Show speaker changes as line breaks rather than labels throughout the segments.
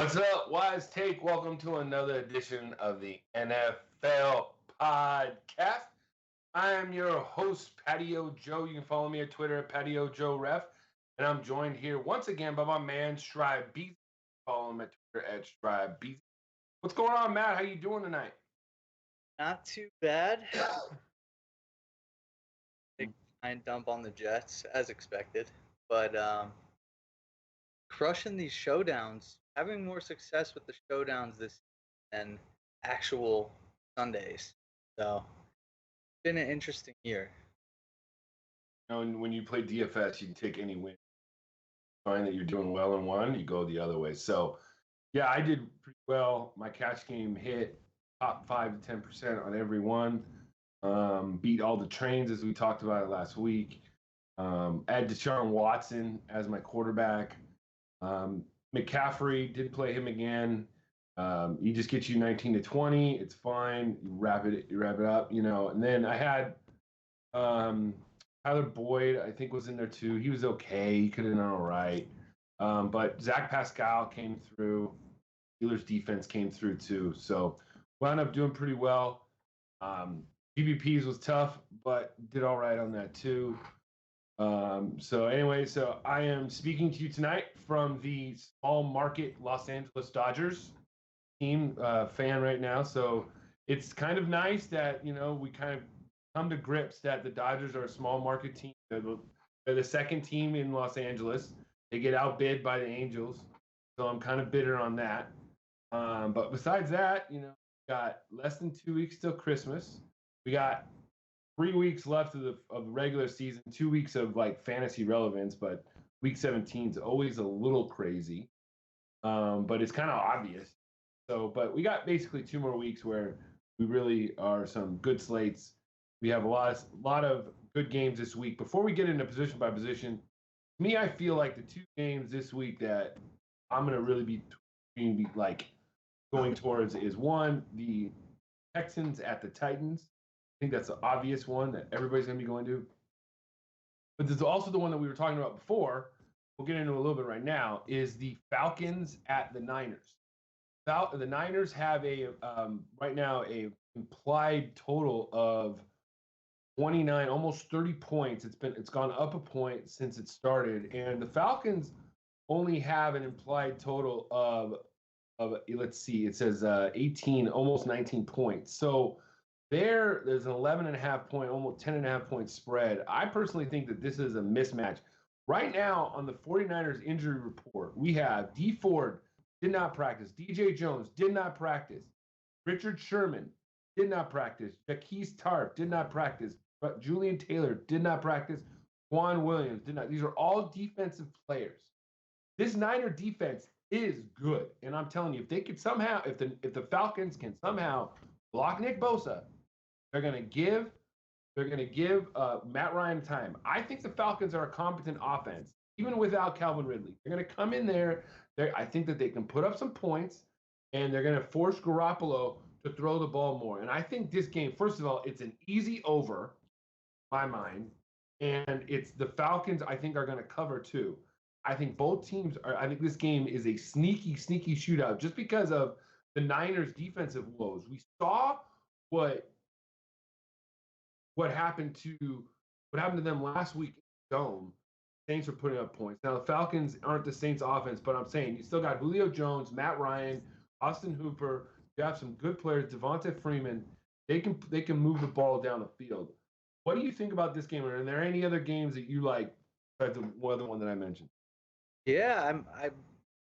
What's up, WiseTake? Welcome to another edition of the NFL podcast. I am your host, Patio Joe. You can follow me on Twitter at Patio Joe Ref. And I'm joined here once again by my man, Scribeezy. Follow him at Twitter at Scribeezy. What's going on, Matt? How you doing tonight?
Not too bad. Big giant dump on the Jets, as expected. But crushing these showdowns, having more success with the showdowns this than actual Sundays. So it's been an interesting year.
You know, when you play DFS, you can take any win. Find that you're doing well in one, you go the other way. So, yeah, I did pretty well. My catch game hit top 5 to 10% on every one. Beat all the trains as we talked about it last week. Add Deshaun Watson as my quarterback. McCaffrey, did play him again. He just gets you 19 to 20. It's fine. You wrap it up, you know. And then I had Tyler Boyd, I think, was in there too. He was okay. He could have done all right. But Zach Pascal came through. Steelers defense came through too. So wound up doing pretty well. GBPs was tough, but did all right on that too. So I am speaking to you tonight from the small market Los Angeles Dodgers team fan right now. So it's kind of nice that, you know, we kind of come to grips that the Dodgers are a small market team. They're the second team in Los Angeles. They get outbid by the Angels. So I'm kind of bitter on that. But besides that, you know, we got less than 2 weeks till Christmas. We got 3 weeks left of the regular season, 2 weeks of like fantasy relevance, but week 17 is always a little crazy. But it's kind of obvious. So, but we got basically 2 more weeks where we really are some good slates. We have a lot of good games this week. Before we get into position by position, to me, I feel like the 2 games this week that I'm going to really be like going towards is one, the Texans at the Titans. I think that's the obvious one that everybody's going to be going to. But there's also the one that we were talking about before. We'll get into a little bit right now. Is the Falcons at the Niners. The Niners have a right now a implied total of 29, almost 30 points. It's gone up a point since it started, and the Falcons only have an implied total of let's see, it says 18, almost 19 points. So there's an 11.5 point, almost 10.5 point spread. I personally think that this is a mismatch. Right now on the 49ers injury report, we have D Ford did not practice. DJ Jones did not practice. Richard Sherman did not practice. Jaquez Tartt did not practice. But Julian Taylor did not practice. Juan Williams did not. These are all defensive players. This Niner defense is good, and I'm telling you, if they could somehow, if the Falcons can somehow block Nick Bosa, they're gonna give Matt Ryan time. I think the Falcons are a competent offense, even without Calvin Ridley. They're gonna come in there. I think that they can put up some points, and they're gonna force Garoppolo to throw the ball more. And I think this game, first of all, it's an easy over, in my mind, and it's the Falcons. I think are gonna cover too. I think both teams are. I think this game is a sneaky shootout just because of the Niners' defensive woes. We saw what happened to them last week in the Dome. Saints are putting up points. Now the Falcons aren't the Saints' offense, but I'm saying you still got Julio Jones, Matt Ryan, Austin Hooper. You have some good players. Devonta Freeman. They can move the ball down the field. What do you think about this game? Are there any other games that you like besides the other one that I mentioned?
Yeah,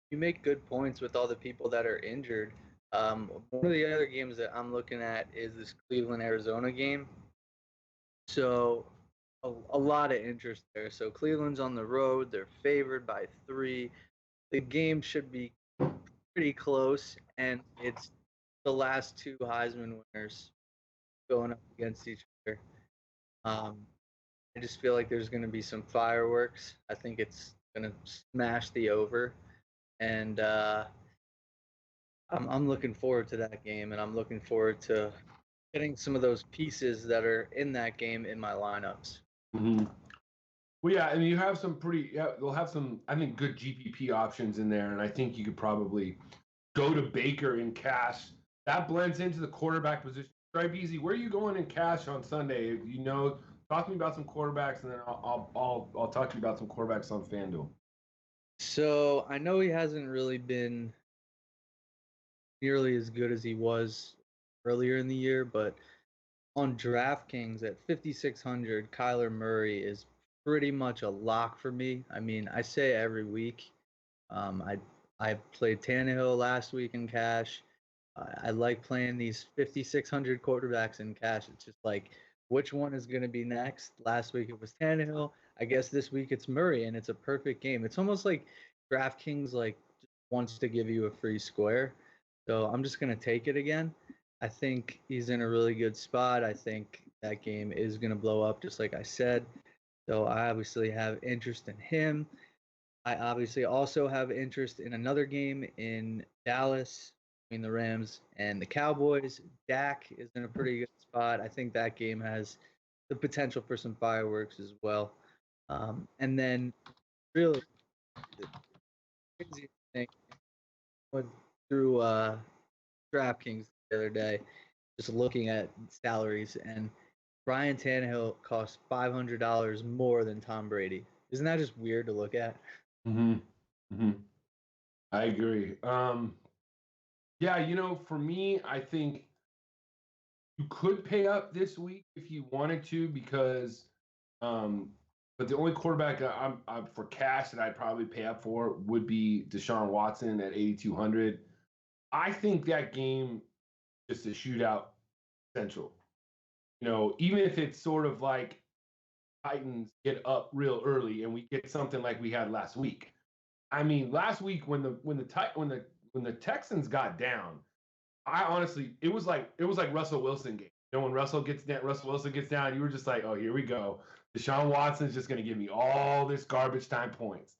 you make good points with all the people that are injured. One of the other games that I'm looking at is this Cleveland-Arizona game. So a lot of interest there. So Cleveland's on the road. They're favored by 3. The game should be pretty close, and it's the last 2 Heisman winners going up against each other. I just feel like there's going to be some fireworks. I think it's going to smash the over, and I'm looking forward to that game, and I'm looking forward to getting some of those pieces that are in that game in my lineups.
Mm-hmm. Well, yeah, and you have some they'll have some, I think, good GPP options in there, and I think you could probably go to Baker in cash. That blends into the quarterback position. Scribeezy, where are you going in cash on Sunday? You know, talk to me about some quarterbacks, and then I'll talk to you about some quarterbacks on FanDuel.
So I know he hasn't really been nearly as good as he was earlier in the year, but on DraftKings at 5,600, Kyler Murray is pretty much a lock for me. I mean, I say every week. I played Tannehill last week in cash. I like playing these 5,600 quarterbacks in cash. It's just like, which one is going to be next? Last week it was Tannehill. I guess this week it's Murray, and it's a perfect game. It's almost like DraftKings like just wants to give you a free square. So I'm just going to take it again. I think he's in a really good spot. I think that game is going to blow up, just like I said. So I obviously have interest in him. I obviously also have interest in another game in Dallas between the Rams and the Cowboys. Dak is in a pretty good spot. I think that game has the potential for some fireworks as well. And then really the crazy thing, went through DraftKings the other day, just looking at salaries, and Ryan Tannehill costs $500 more than Tom Brady. Isn't that just weird to look at?
I agree. Yeah, you know, for me, I think you could pay up this week if you wanted to, because, but the only quarterback I'm for cash that I'd probably pay up for would be Deshaun Watson at 8,200. I think that game is a shootout central. You know, even if it's sort of like Titans get up real early and we get something like we had last week. I mean, last week when the Texans got down, I honestly it was like Russell Wilson game. You know, when Russell Wilson gets down, you were just like, oh, here we go. Deshaun Watson's just going to give me all this garbage time points.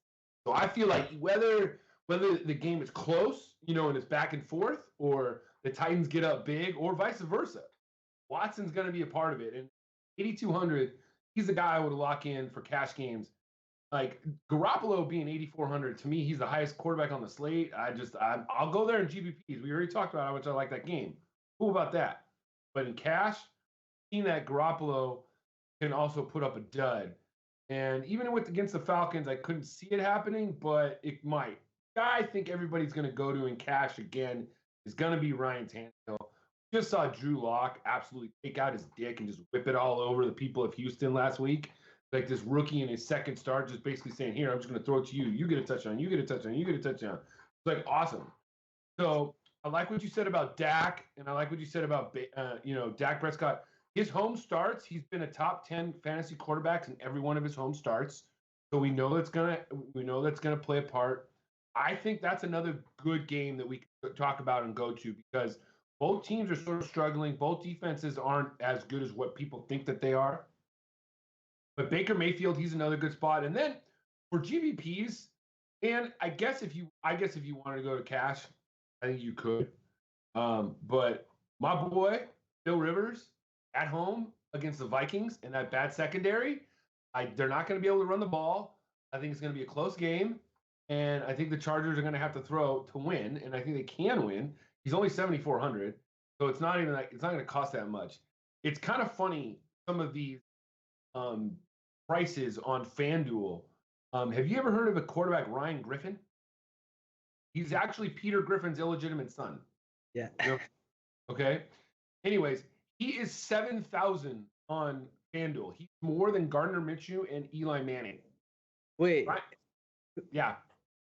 So I feel like whether the game is close, you know, and it's back and forth, or the Titans get up big, or vice versa, Watson's going to be a part of it. And 8,200, he's the guy I would lock in for cash games. Like Garoppolo being 8,400, to me, he's the highest quarterback on the slate. I'll go there in GBPs. We already talked about how much I like that game. Cool about that. But in cash, seeing that Garoppolo can also put up a dud. And even against the Falcons, I couldn't see it happening, but it might. The guy I think everybody's going to go to in cash again is going to be Ryan Tannehill. Just saw Drew Lock absolutely take out his dick and just whip it all over the people of Houston last week. Like this rookie in his second start, just basically saying, here, I'm just going to throw it to you. You get a touchdown. You get a touchdown. You get a touchdown. It's like awesome. So I like what you said about Dak, and I like what you said about, Dak Prescott. His home starts, he's been a top 10 fantasy quarterbacks in every one of his home starts. So we know that's gonna play a part. I think that's another good game that we can talk about and go to, because both teams are sort of struggling. Both defenses aren't as good as what people think that they are. But Baker Mayfield, he's another good spot. And then for GBPs, and I guess if you wanted to go to cash, I think you could. But my boy, Phil Rivers, at home against the Vikings in that bad secondary, they're not going to be able to run the ball. I think it's going to be a close game. And I think the Chargers are going to have to throw to win. And I think they can win. He's only 7,400. So it's not going to cost that much. It's kind of funny, some of these prices on FanDuel. Have you ever heard of a quarterback, Ryan Griffin? He's actually Peter Griffin's illegitimate son.
Yeah.
You know? Okay. Anyways, he is 7,000 on FanDuel. He's more than Gardner Minshew and Eli Manning.
Wait.
Right? Yeah.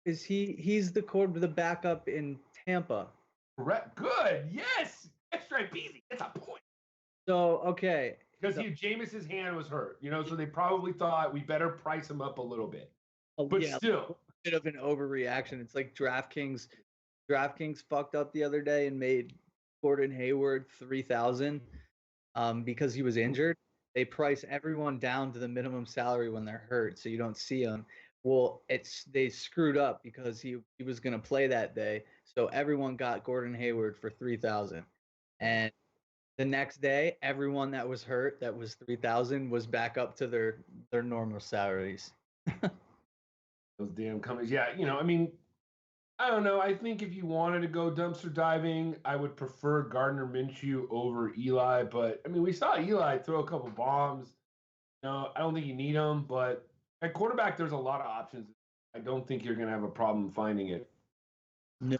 Is he's the backup in Tampa?
Correct. Good. Yes. That's right. Easy. That's a point.
So, okay.
Because Jameis's hand was hurt, so they probably thought we better price him up a little bit. But still,
a bit of an overreaction. It's like DraftKings fucked up the other day and made Gordon Hayward 3,000 because he was injured. They price everyone down to the minimum salary when they're hurt, so you don't see them. Well, they screwed up because he was going to play that day, so everyone got Gordon Hayward for 3,000, and the next day, everyone that was hurt, that was 3,000, was back up to their normal salaries.
Those damn companies. Yeah, I mean, I don't know. I think if you wanted to go dumpster diving, I would prefer Gardner Minshew over Eli. But I mean, we saw Eli throw a couple bombs. I don't think you need them, but at quarterback, there's a lot of options. I don't think you're going to have a problem finding it.
No.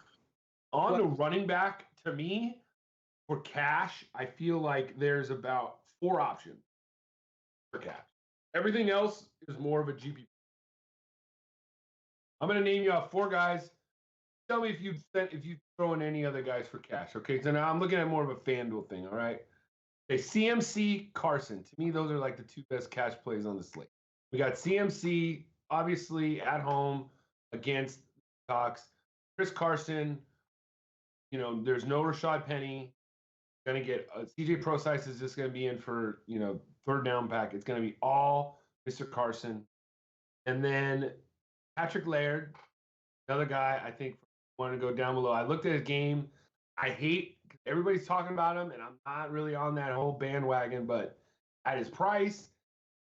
On the running back, to me, for cash, I feel like there's about 4 options for cash. Everything else is more of a GP. I'm going to name you off 4 guys. Tell me if you throw in any other guys for cash. Okay, so now I'm looking at more of a FanDuel thing. All right. Okay, Cmc Carson. To me, those are like the 2 best cash plays on the slate. We got Cmc obviously at home against the Cox. Chris Carson. There's no Rashad Penny. Going to get CJ Procise is just going to be in for third down back. It's going to be all Mr. Carson, and then Patrick Laird, another guy I think want to go down below. I looked at his game. I hate everybody's talking about him, and I'm not really on that whole bandwagon. But at his price,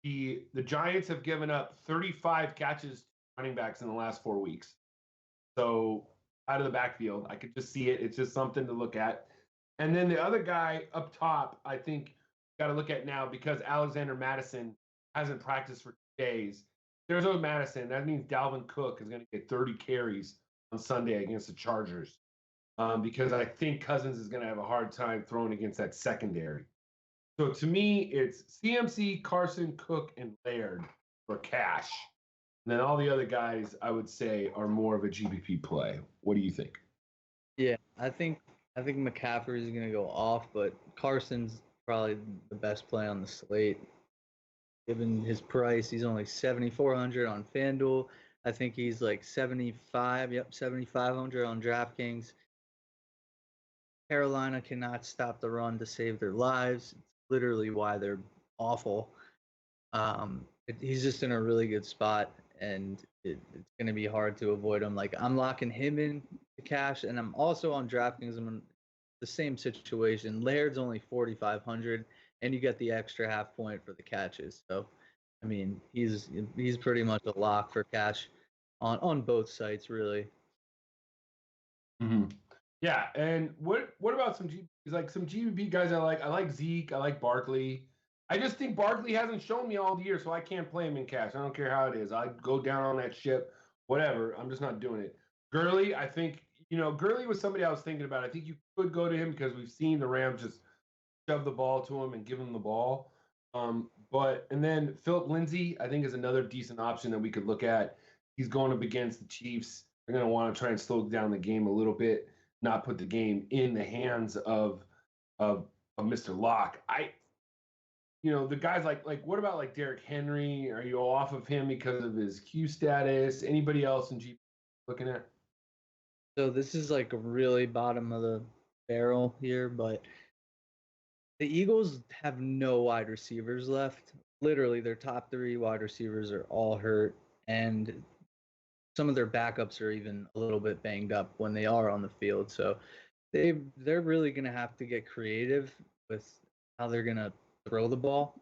the Giants have given up 35 catches to running backs in the last 4 weeks. So out of the backfield, I could just see it. It's just something to look at. And then the other guy up top, I think got to look at now because Alexander Madison hasn't practiced for 2 days. There's no Madison. That means Dalvin Cook is going to get 30 carries on Sunday against the Chargers because I think Cousins is going to have a hard time throwing against that secondary. So to me, it's CMC, Carson, Cook, and Laird for cash. And then all the other guys, I would say, are more of a GPP play. What do you think?
Yeah, I think McCaffrey is going to go off, but Carson's probably the best play on the slate. Given his price, he's only 7,400 on FanDuel. I think he's like 7,500 on DraftKings. Carolina cannot stop the run to save their lives. It's literally why they're awful. He's just in a really good spot, and it's going to be hard to avoid him. Like, I'm locking him in the cash, and I'm also on DraftKings. I'm in the same situation. Laird's only 4,500, and you get the extra half point for the catches. So, I mean, he's pretty much a lock for cash on both sites, really.
Mm-hmm. Yeah, and what about some GPP guys I like? I like Zeke. I like Barkley. I just think Barkley hasn't shown me all year, so I can't play him in cash. I don't care how it is. I go down on that ship, whatever. I'm just not doing it. Gurley, I think, Gurley was somebody I was thinking about. I think you could go to him because we've seen the Rams just shove the ball to him and give him the ball. And then Philip Lindsay, I think, is another decent option that we could look at. He's going up against the Chiefs. They're going to want to try and slow down the game a little bit, not put the game in the hands of Mr. Locke. The guys like what about like Derrick Henry? Are you off of him because of his Q status? Anybody else in GP looking at?
So this is like a really bottom of the barrel here, but the Eagles have no wide receivers left. Literally, their top 3 wide receivers are all hurt, and some of their backups are even a little bit banged up when they are on the field. So they're really going to have to get creative with how they're going to throw the ball.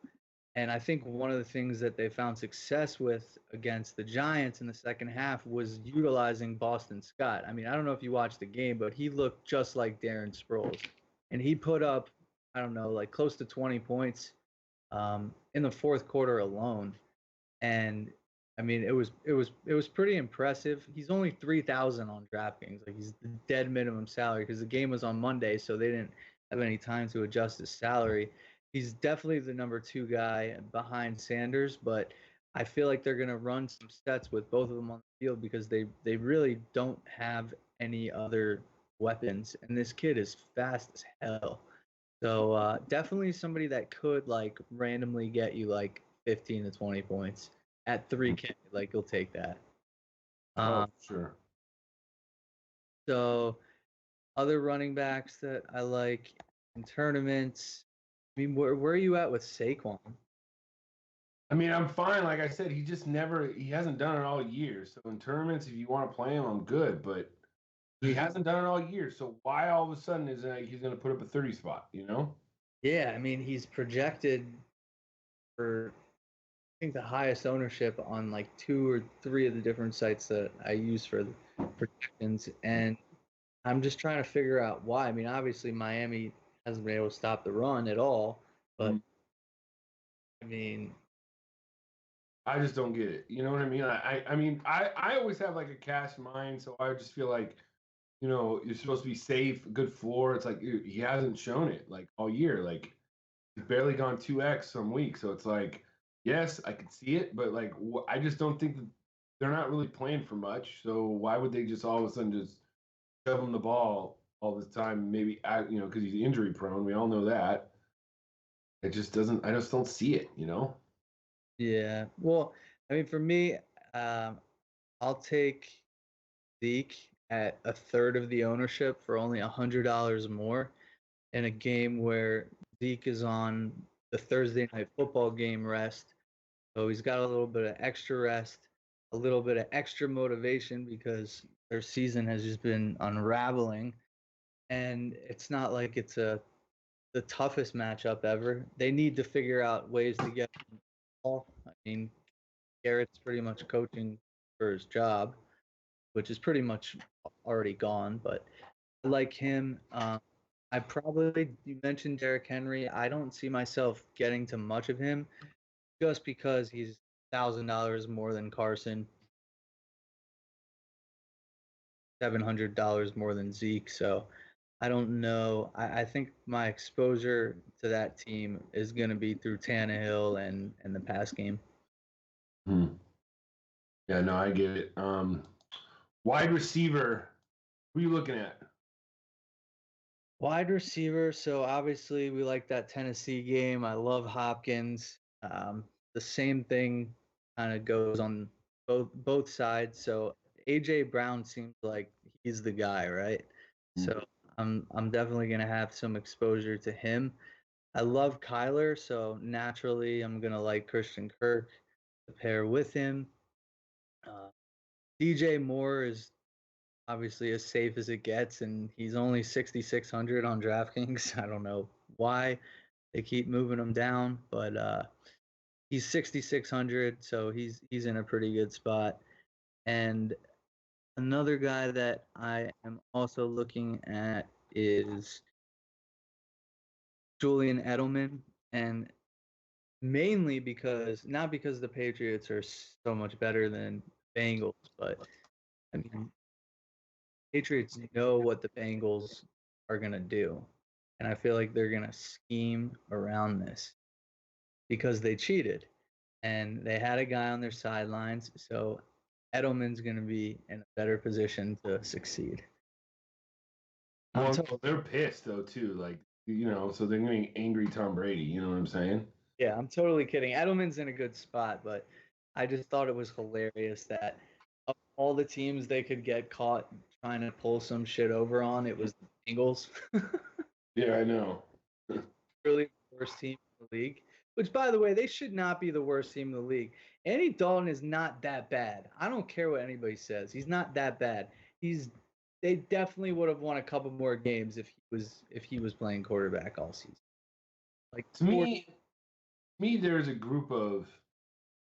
And I think one of the things that they found success with against the Giants in the second half was utilizing Boston Scott. I mean, I don't know if you watched the game, but he looked just like Darren Sproles. And he put up, I don't know, like close to 20 points in the fourth quarter alone. And I mean, it was pretty impressive. He's only 3,000 on DraftKings. Like, he's the dead minimum salary because the game was on Monday, so they didn't have any time to adjust his salary. He's definitely the number 2 guy behind Sanders, but I feel like they're going to run some sets with both of them on the field because they really don't have any other weapons, and this kid is fast as hell. So definitely somebody that could like randomly get you like 15 to 20 points at 3K. Like, you'll take that.
Sure.
So other running backs that I like in tournaments. I mean, where are you at with Saquon?
I mean, I'm fine. Like I said, he hasn't done it all year. So in tournaments, if you want to play him, I'm good. But he hasn't done it all year. So why all of a sudden is he's going to put up a 30 spot,
Yeah, I mean, he's projected for, I think, the highest ownership on like 2 or 3 of the different sites that I use for protections, and I'm just trying to figure out why. I mean, obviously Miami hasn't been able to stop the run at all, but I mean,
I just don't get it. You know what I mean? I always have like a cash mind, so I just feel like, you're supposed to be safe, good floor. It's like he hasn't shown it like all year. Like he's barely gone 2x some weeks. So it's like, yes, I could see it, but like I just don't think that they're not really playing for much. So why would they just all of a sudden just shove him the ball all the time? Maybe because he's injury prone. We all know that. It just doesn't. I just don't see it.
yeah. Well, I mean, for me, I'll take Zeke at a third of the ownership for only $100 more in a game where Zeke is on the Thursday night football game rest. So he's got a little bit of extra rest, a little bit of extra motivation because their season has just been unraveling. And it's not like it's the toughest matchup ever. They need to figure out ways to get the ball. I mean, Garrett's pretty much coaching for his job, which is pretty much already gone. But I like him. You mentioned Derrick Henry. I don't see myself getting to much of him just because he's $1,000 more than Carson, $700 more than Zeke. So I don't know. I think my exposure to that team is going to be through Tannehill and the pass game.
Yeah, no, I get it. Wide receiver, who are you looking at?
Wide receiver. So obviously we like that Tennessee game. I love Hopkins. The same thing kind of goes on both sides. So AJ Brown seems like he's the guy, right? So I'm definitely gonna have some exposure to him. I love Kyler, so naturally I'm gonna like Christian Kirk to pair with him. DJ Moore is obviously as safe as it gets, and he's only 6,600 on DraftKings. I don't know why they keep moving him down, but he's 6,600, so he's in a pretty good spot. And another guy that I am also looking at is Julian Edelman, and mainly not because the Patriots are so much better than Bengals, but I mean Patriots know what the Bengals are gonna do, and I feel like they're gonna scheme around this because they cheated and they had a guy on their sidelines. So Edelman's gonna be in a better position to succeed.
Well, they're pissed though too. Like so they're getting angry Tom Brady. You know what I'm saying?
Yeah, I'm totally kidding. Edelman's in a good spot, but I just thought it was hilarious that of all the teams they could get caught trying to pull some shit over on, it was the Bengals.
Yeah, I know.
Really the worst team in the league. Which, by the way, they should not be the worst team in the league. Andy Dalton is not that bad. I don't care what anybody says. He's not that bad. They definitely would have won a couple more games if he was playing quarterback all season. Like
to me, there's a group of,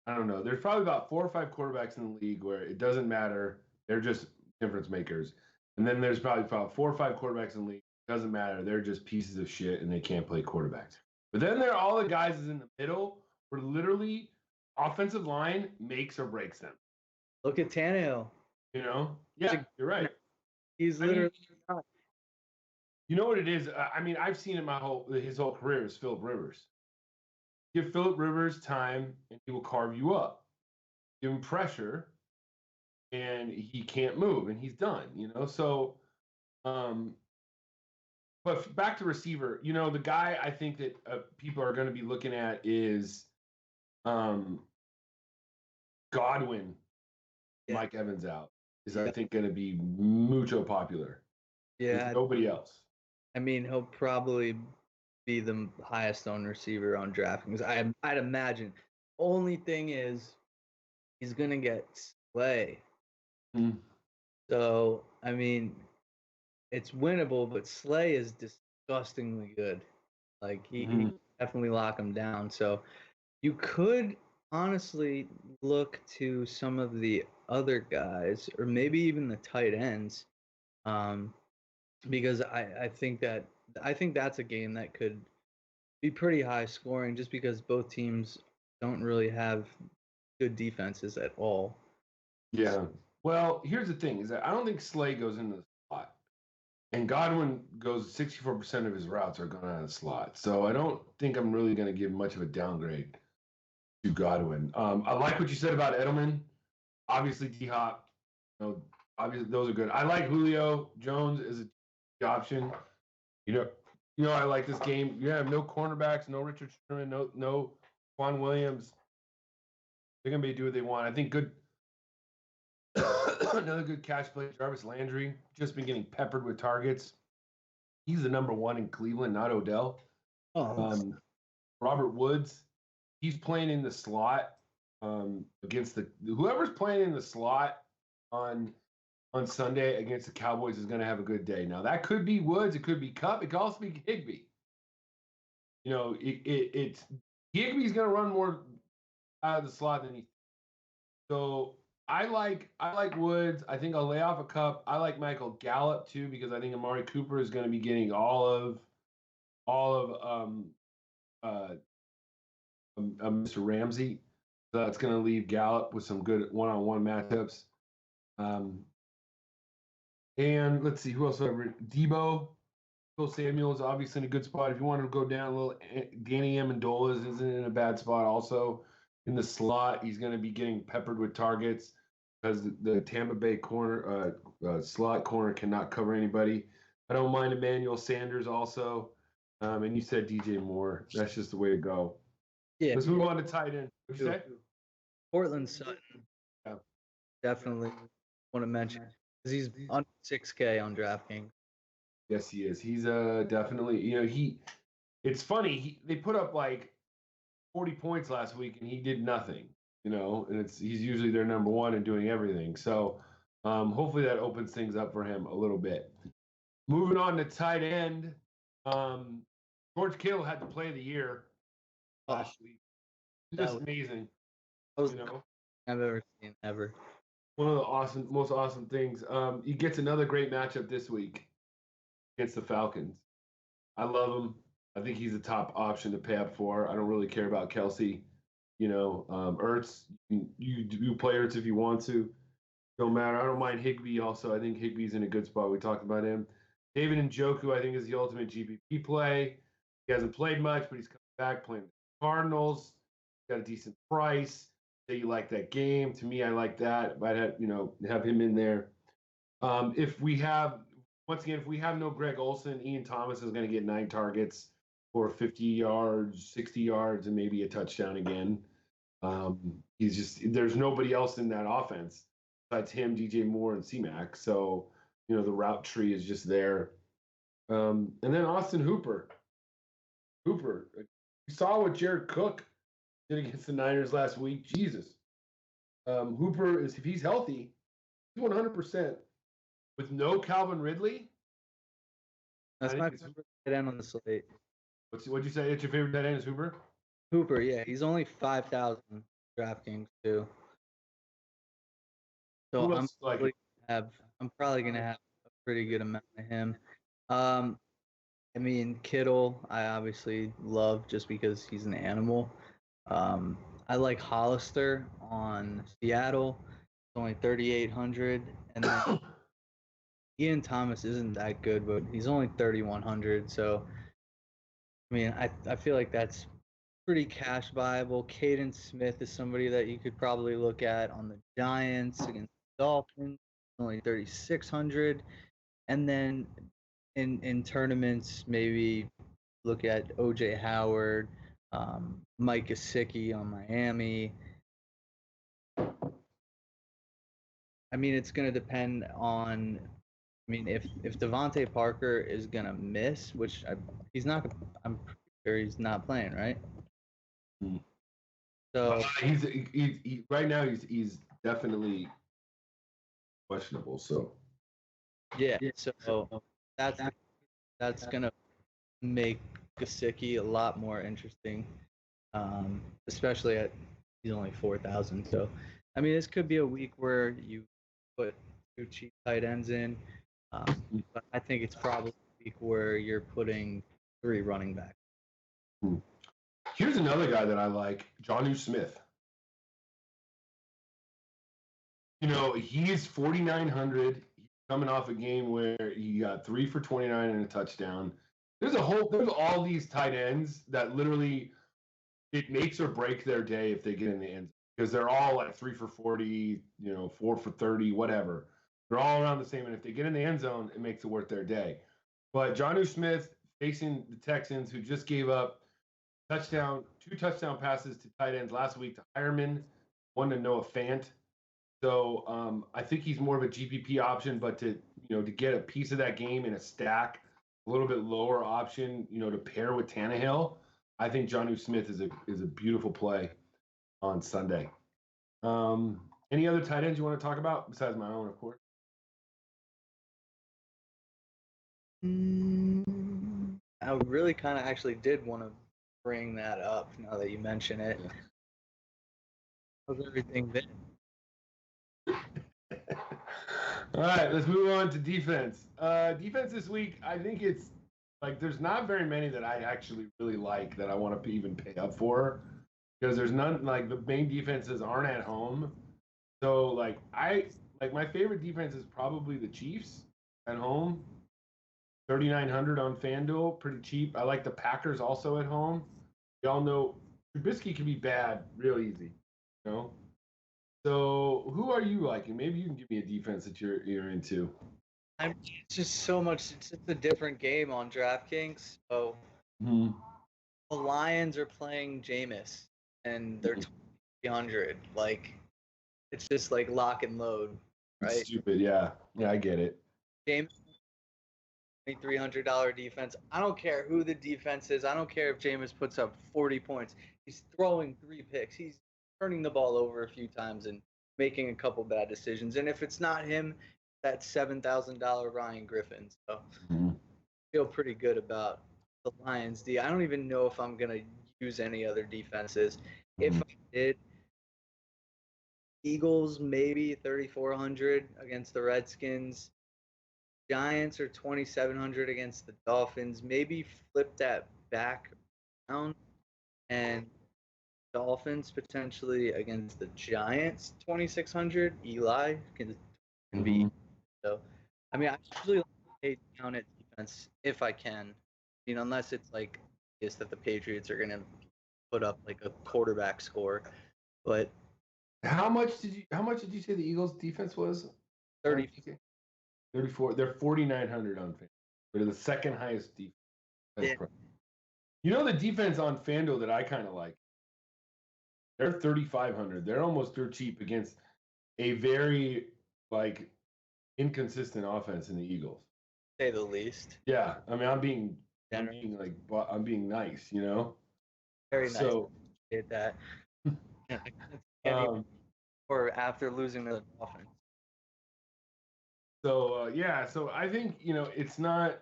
I don't know, there's probably about 4 or 5 quarterbacks in the league where it doesn't matter. They're just difference makers. And then there's probably about 4 or 5 quarterbacks in the league. It doesn't matter. They're just pieces of shit and they can't play quarterbacks. But then there are all the guys in the middle where literally offensive line makes or breaks them.
Look at Tannehill.
Yeah, you're right.
He's literally not.
You know what it is? I've seen it his whole career is Philip Rivers. Give Philip Rivers time and he will carve you up. Give him pressure and he can't move and he's done, So, but back to receiver, the guy I think that people are going to be looking at is Godwin. Yeah. Mike Evans out is, I think, going to be mucho popular.
Yeah.
There's nobody else.
I mean, he'll probably be the highest owned receiver on DraftKings. I'd imagine. Only thing is, he's gonna get Slay. So I mean, it's winnable, but Slay is disgustingly good. Like he definitely lock him down. So you could honestly look to some of the other guys, or maybe even the tight ends, because I think that's a game that could be pretty high scoring, just because both teams don't really have good defenses at all.
Yeah. Well, here's the thing: is that I don't think Slay goes into the slot, and Godwin goes 64% of his routes are going out of the slot. So I don't think I'm really going to give much of a downgrade to Godwin. I like what you said about Edelman. Obviously, D Hop. Obviously those are good. I like Julio Jones as a option. You know, I like this game. You have no cornerbacks, no Richard Sherman, no Juan Williams. They're gonna be do what they want. I think good. Another good cash play, Jarvis Landry, just been getting peppered with targets. He's the number one in Cleveland, not Odell. Robert Woods, he's playing in the slot against whoever's playing in the slot on Sunday against the Cowboys is going to have a good day. Now that could be Woods, it could be Kupp, it could also be Higbee. You know, it's Higbee's going to run more out of the slot than he. So I like Woods. I think I'll lay off a Kupp. I like Michael Gallup too because I think Amari Cooper is going to be getting all of Mr. Ramsey. So that's going to leave Gallup with some good one-on-one matchups. And let's see who else. Debo Samuel is obviously in a good spot. If you want to go down a little, Danny Amendola isn't in a bad spot. Also in the slot, he's going to be getting peppered with targets because the Tampa Bay corner slot corner cannot cover anybody. I don't mind Emmanuel Sanders also. And you said DJ Moore. That's just the way to go.
Yeah.
Let's move on to tight end. What'd you say?
Portland Sutton.
Yeah.
Definitely want to mention because he's under 6K on DraftKings.
Yes, he is. He's definitely, it's funny. They put up like 40 points last week and he did nothing, and he's usually their number one and doing everything. So hopefully that opens things up for him a little bit. Moving on to tight end. George Kittle had the play of the year last week. Just amazing.
I've ever seen ever.
One of the most awesome things. He gets another great matchup this week against the Falcons. I love him. I think he's a top option to pay up for. I don't really care about Kelsey. Ertz, you play Ertz if you want to. Don't matter. I don't mind Higbee also. I think Higbee's in a good spot. We talked about him. David Njoku, I think, is the ultimate GPP play. He hasn't played much, but he's coming back playing the Cardinals. Got a decent price. Say you like that game. To me, I like that. Might have him in there. If we have no Greg Olsen, Ian Thomas is going to get 9 targets for 50 yards, 60 yards, and maybe a touchdown again. There's nobody else in that offense besides him, DJ Moore, and C-Mac. So, the route tree is just there. And then Austin Hooper. You saw what Jared Cook did against the Niners last week. Jesus. Hooper if he's healthy, he's 100%. With no Calvin Ridley.
That's my favorite tight end on the slate.
What'd you say? It's your favorite tight end is Hooper?
Hooper, yeah. He's only 5,000 DraftKings too. So I'm probably gonna have a pretty good amount of him. I mean, Kittle, I obviously love just because he's an animal. I like Hollister on Seattle. It's only 3,800, and then Ian Thomas isn't that good, but he's only 3,100. So, I mean, I feel like that's pretty cash viable. Caden Smith is somebody that you could probably look at on the Giants against the Dolphins. Only 3,600, and then in tournaments maybe look at OJ Howard, Mike Gesicki on Miami. I mean, it's going to depend on. I mean, if Devontae Parker is going to miss, which he's not. I'm pretty sure he's not playing, right? So
he's right now he's definitely questionable. So
yeah. So that's going to make Gesicki a lot more interesting, especially at He's only 4,000. So, I mean, this could be a week where you put 2 cheap tight ends in. But I think it's probably a week where you're putting 3 running backs.
Here's another guy that I like, Jonnu Smith. You know, he's 4,900. He's coming off a game where he got 3 for 29 and a touchdown. There's all these tight ends that literally it makes or break their day if they get in the end zone, because they're all like 3 for 40, 4 for 30, whatever. They're all around the same, and if they get in the end zone, it makes it worth their day. But Jonnu Smith facing the Texans, who just gave up 2 touchdown passes to tight ends last week to Hireman, one to Noah Fant. So I think he's more of a GPP option, but to get a piece of that game in a stack, a little bit lower option, to pair with Tannehill, I think Jonnu Smith is a beautiful play on Sunday. Any other tight ends you want to talk about besides my own, of course?
I really kind of actually did want to bring that up now that you mention it. Yeah. How's everything been?
All right, let's move on to defense. Defense this week, I think it's like there's not very many that I actually really like that I want to even pay up for, because there's none, like the main defenses aren't at home. So like my favorite defense is probably the Chiefs at home. 3,900 on FanDuel, pretty cheap. I like the Packers also at home. Y'all know Trubisky can be bad real easy, So who are you liking? Maybe you can give me a defense that you're into.
It's just so much. It's just a different game on DraftKings. So the Lions are playing Jameis, and they're 2,300. Like, it's just like lock and load, right?
It's stupid, yeah. Yeah, I get it.
Jameis, $300 defense. I don't care who the defense is. I don't care if Jameis puts up 40 points. He's throwing 3 picks. He's turning the ball over a few times and making a couple bad decisions. And if it's not him, that's $7,000 Ryan Griffin. So I feel pretty good about the Lions D. I don't even know if I'm going to use any other defenses. If I did, Eagles maybe 3,400 against the Redskins. Giants are 2,700 against the Dolphins. Maybe flip that back down, and Dolphins potentially against the Giants 2,600. Eli can be. So, I mean, I usually like to pay down at defense if I can. I mean, unless it's like that the Patriots are going to put up like a quarterback score. But
how much did you say the Eagles defense was?
30.
34. They're 4,900 on FanDuel. They're the second highest defense.
Yeah.
The defense on FanDuel that I kind of like, they're 3,500. They're cheap against a very inconsistent offense in the Eagles.
Say the least.
Yeah, I mean, I'm being nice,
Very nice. So, did that. Or after losing to the Dolphins.
So so I think it's not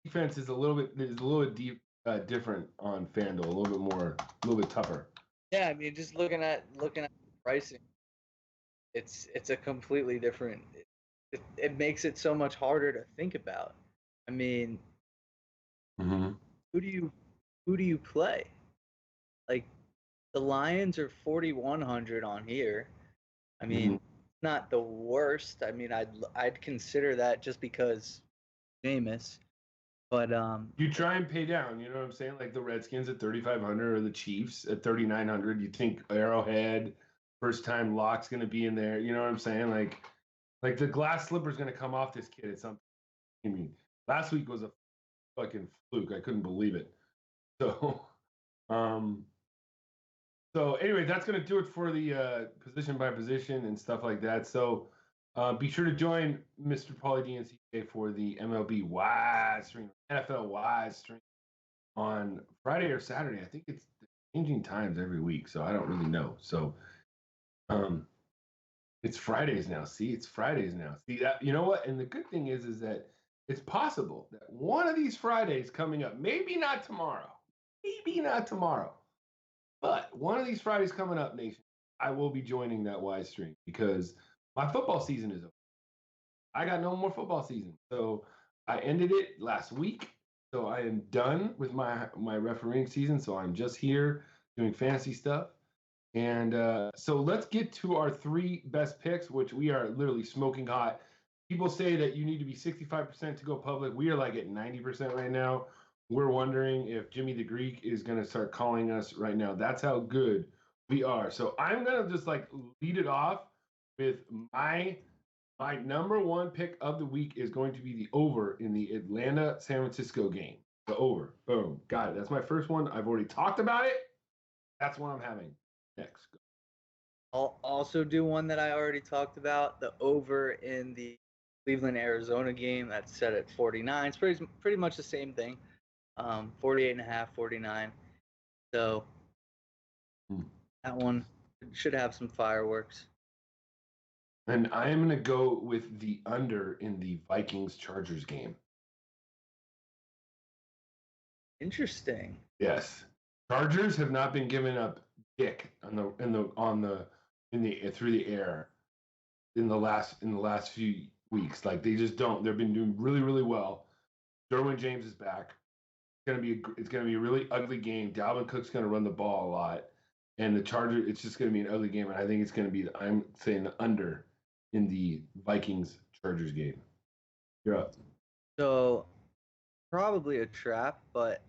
defense is a little bit different on FanDuel, a little bit tougher.
Yeah, I mean, just looking at pricing, it's a completely different. It makes it so much harder to think about. I mean, who do you play? Like, the Lions are 4,100 on here. I mean. Not the worst. I mean, I'd consider that just because Jameis, but
you try and pay down. You know what I'm saying? Like the Redskins at 3,500 or the Chiefs at 3,900. You think Arrowhead, first time lock's going to be in there. You know what I'm saying? Like the glass slipper's going to come off this kid at some. I mean, last week was a fucking fluke. I couldn't believe it. So, So anyway, that's going to do it for the position by position and stuff like that. So be sure to join Mr. Pauly DNCK for the MLB Wise stream, NFL Wise stream on Friday or Saturday. I think it's changing times every week, so I don't really know. So it's Fridays now. See, it's Fridays now. See that? You know what? And the good thing is that it's possible that one of these Fridays coming up, maybe not tomorrow, But one of these Fridays coming up, Nation, I will be joining that Wise stream because my football season is over. I got no more football season. So I ended it last week. So I am done with my refereeing season. So I'm just here doing fantasy stuff. And so let's get to our 3 best picks, which we are literally smoking hot. People say that you need to be 65% to go public. We are like at 90% right now. We're wondering if Jimmy the Greek is going to start calling us right now. That's how good we are. So I'm going to just like lead it off with my number 1 pick of the week is going to be the over in the Atlanta-San Francisco game. The over. Boom. Got it. That's my first one. I've already talked about it. That's what I'm having next.
I'll also do one that I already talked about, the over in the Cleveland-Arizona game. That's set at 49. It's pretty much the same thing. 48.5, 49. So that one should have some fireworks.
And I am going to go with the under in the Vikings-Chargers game.
Interesting.
Yes. Chargers have not been giving up dick through the air in the last few weeks. Like they just don't. They've been doing really, really well. Derwin James is back. It's gonna be a really ugly game. Dalvin Cook's gonna run the ball a lot, and the Chargers. It's just gonna be an ugly game, and I think it's gonna be. I'm saying the under in the Vikings Chargers game. You're up.
So probably a trap, but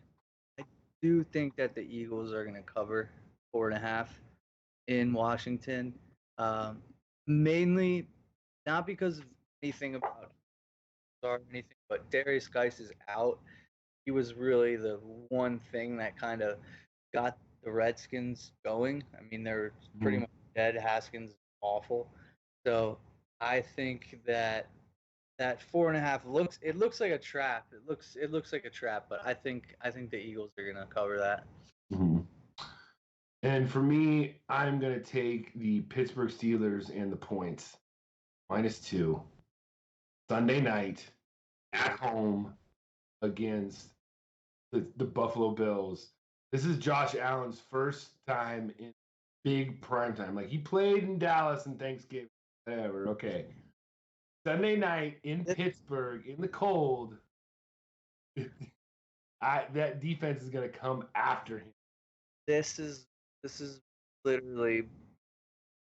I do think that the Eagles are gonna cover 4.5 in Washington. Mainly not because of anything about or anything, but Darius Geis is out. He was really the one thing that kind of got the Redskins going. I mean, they're pretty much dead. Haskins is awful. So I think that 4.5 looks like a trap. It looks like a trap, but I think the Eagles are gonna cover that.
Mm-hmm. And for me, I'm gonna take the Pittsburgh Steelers and the points -2 Sunday night at home against the Buffalo Bills. This is Josh Allen's first time in big prime time. Like he played in Dallas and Thanksgiving, whatever. Okay. Sunday night in Pittsburgh in the cold. That defense is gonna come after him.
This is literally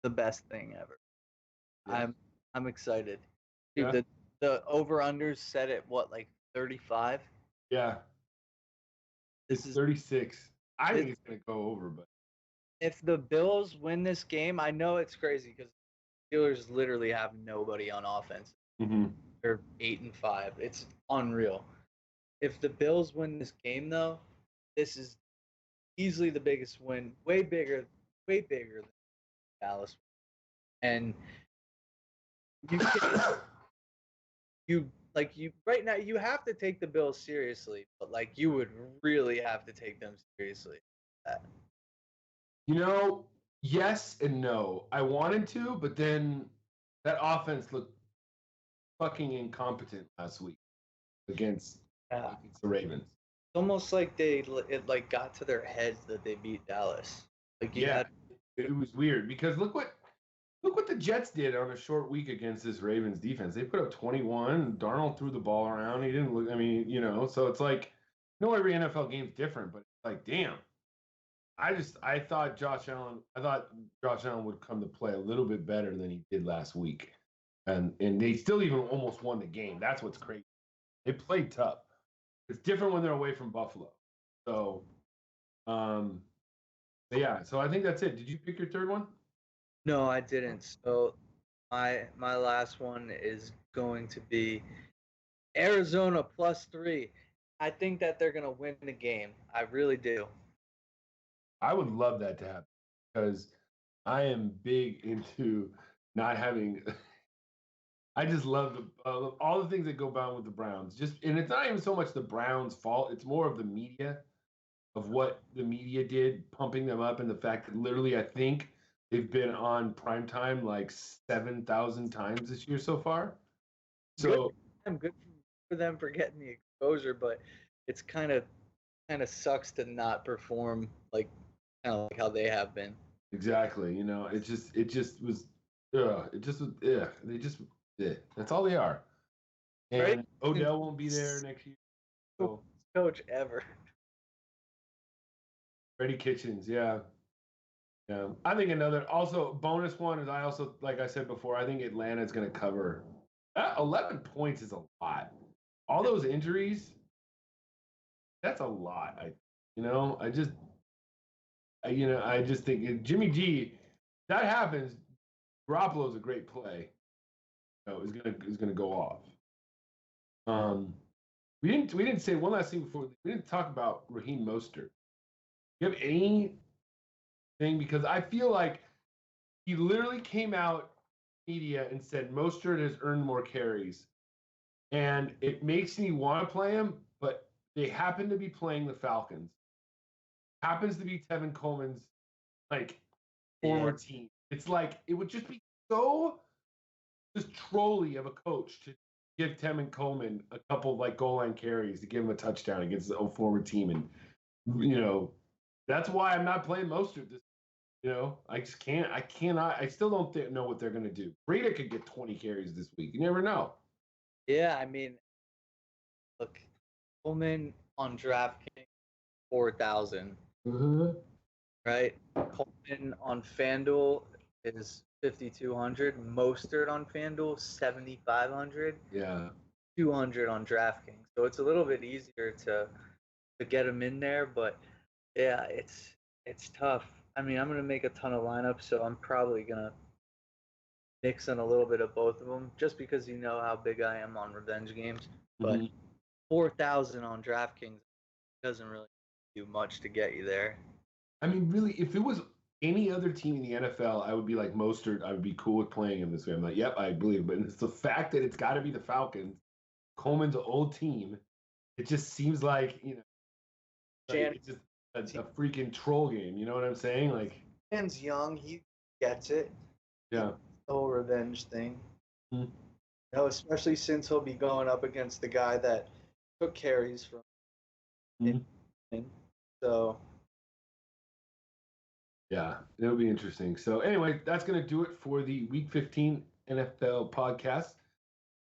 the best thing ever. Yeah. I'm excited. Dude, yeah. The over-unders set at what, like 35?
Yeah. It's 36. I think it's going to go over, but
if the Bills win this game, I know it's crazy because the Steelers literally have nobody on offense.
Mm-hmm.
They're 8-5. It's unreal. If the Bills win this game, though, this is easily the biggest win, way bigger than Dallas. And you right now you have to take the Bills seriously, but like you would really have to take them seriously.
You know, yes and no. I wanted to, but then that offense looked fucking incompetent last week against the Ravens.
It's almost like it got to their heads that they beat Dallas. Like
it was weird because look what the Jets did on a short week against this Ravens defense. They put up 21. Darnold threw the ball around. He didn't look. I mean, so it's like, every NFL game's different, but it's like, damn. I thought Josh Allen would come to play a little bit better than he did last week, and they still even almost won the game. That's what's crazy. They played tough. It's different when they're away from Buffalo. So, yeah. So I think that's it. Did you pick your third one?
No, I didn't. So my last one is going to be Arizona +3. I think that they're going to win the game. I really do.
I would love that to happen because I am big into not having. I just love all the things that go down with the Browns. And it's not even so much the Browns' fault. It's more of the media, of what the media did, pumping them up, and the fact that literally I think they've been on primetime like 7,000 times this year so far. So
good for them for getting the exposure, but it's kind of sucks to not perform like kind of like how they have been.
Exactly. You know, it just was, they just, that's all they are. And
Right?
Odell won't be there next year. So.
Coach ever.
Freddie Kitchens, yeah. Yeah. I think another also bonus one is like I said before, I think Atlanta's going to cover. 11 points is a lot. All those injuries, that's a lot. I just think Jimmy G, that happens. Garoppolo's a great play. Is gonna go off. We didn't say one last thing before. We didn't talk about Raheem Mostert. You have anything? Because I feel like he literally came out media and said Mostert has earned more carries, and it makes me want to play him. But they happen to be playing the Falcons. Happens to be Tevin Coleman's former team. It's like it would just be so just trolly of a coach to give Tevin Coleman a couple of goal line carries to give him a touchdown against the former team, and that's why I'm not playing Mostert this. I just can't. I cannot. I still don't know what they're going to do. Breida could get 20 carries this week. You never know.
Yeah, I mean, look, Coleman on DraftKings 4,000.
Mm-hmm.
Right? Coleman on FanDuel is 5,200. Mostert on FanDuel 7,500.
Yeah.
200 on DraftKings. So it's a little bit easier to get him in there, but yeah, it's tough. I mean, I'm gonna make a ton of lineups, so I'm probably gonna mix in a little bit of both of them, just because you know how big I am on revenge games. But 4,000 on DraftKings doesn't really do much to get you there.
I mean, really, if it was any other team in the NFL, I would be like Mostert. I would be cool with playing him this way. I'm like, yep, I believe. But it's the fact that it's got to be the Falcons, Coleman's old team. It just seems like it's just a freaking troll game. You know what I'm saying?
Dan's young, he gets it.
Yeah.
The whole revenge thing.
Mm-hmm.
Especially since he'll be going up against the guy that took carries from him. So
yeah, it'll be interesting. So anyway, that's going to do it for the Week 15 NFL podcast.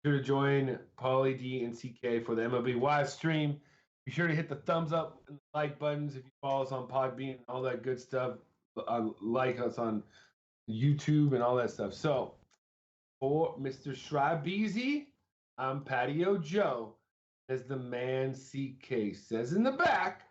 Be sure to join Paulie D and CK for the MLB Wise stream. Be sure to hit the thumbs up and the like buttons if you follow us on Podbean and all that good stuff. Like us on YouTube and all that stuff. So for Mr. Scribeezy, I'm Patio Joe. As the man CK says in the back,